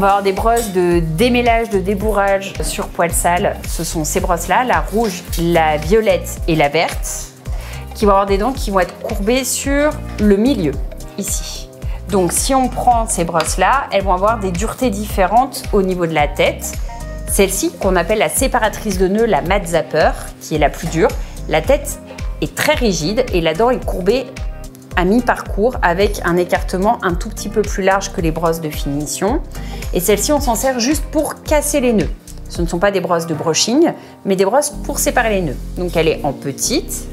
On va avoir des brosses de démêlage, de débourrage sur poils sales. Ce sont ces brosses-là, la rouge, la violette et la verte, qui vont avoir des dents qui vont être courbées sur le milieu, ici. Donc si on prend ces brosses-là, elles vont avoir des duretés différentes au niveau de la tête. Celle-ci, qu'on appelle la séparatrice de nœuds, la mat zapper, qui est la plus dure, la tête est très rigide et la dent est courbée à mi-parcours avec un écartement un tout petit peu plus large que les brosses de finition. Et celle-ci, on s'en sert juste pour casser les nœuds. Ce ne sont pas des brosses de brushing, mais des brosses pour séparer les nœuds. Donc elle est en petite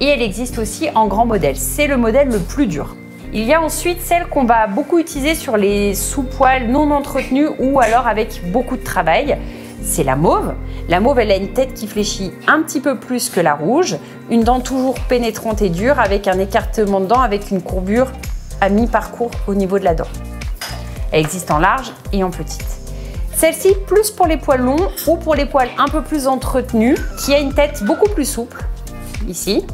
et elle existe aussi en grand modèle. C'est le modèle le plus dur. Il y a ensuite celle qu'on va beaucoup utiliser sur les sous-poils non entretenus ou alors avec beaucoup de travail. C'est la mauve. La mauve, elle a une tête qui fléchit un petit peu plus que la rouge, une dent toujours pénétrante et dure avec un écartement de dents avec une courbure à mi-parcours au niveau de la dent. Elle existe en large et en petite. Celle-ci, plus pour les poils longs ou pour les poils un peu plus entretenus, qui a une tête beaucoup plus souple, ici,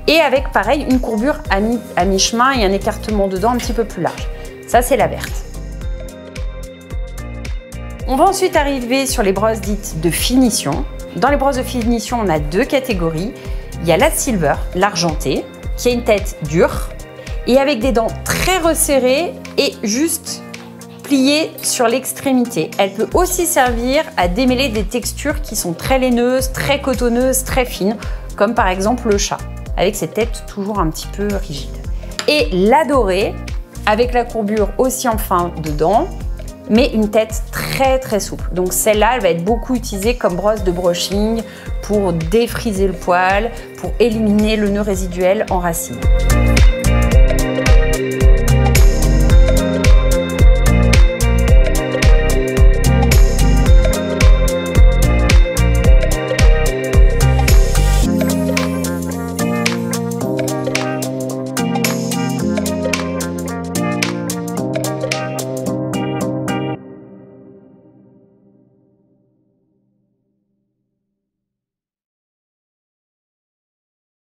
et avec pareil une courbure à mi-chemin et un écartement de dents un petit peu plus large. Ça, c'est la verte. On va ensuite arriver sur les brosses dites de finition. Dans les brosses de finition, on a deux catégories. Il y a la silver, l'argentée, qui a une tête dure et avec des dents très resserrées et juste pliées sur l'extrémité. Elle peut aussi servir à démêler des textures qui sont très laineuses, très cotonneuses, très fines, comme par exemple le chat, avec ses têtes toujours un petit peu rigides. Et la dorée, avec la courbure aussi en fin de dents, mais une tête très souple. Donc celle-là, elle va être beaucoup utilisée comme brosse de brushing pour défriser le poil, pour éliminer le nœud résiduel en racine.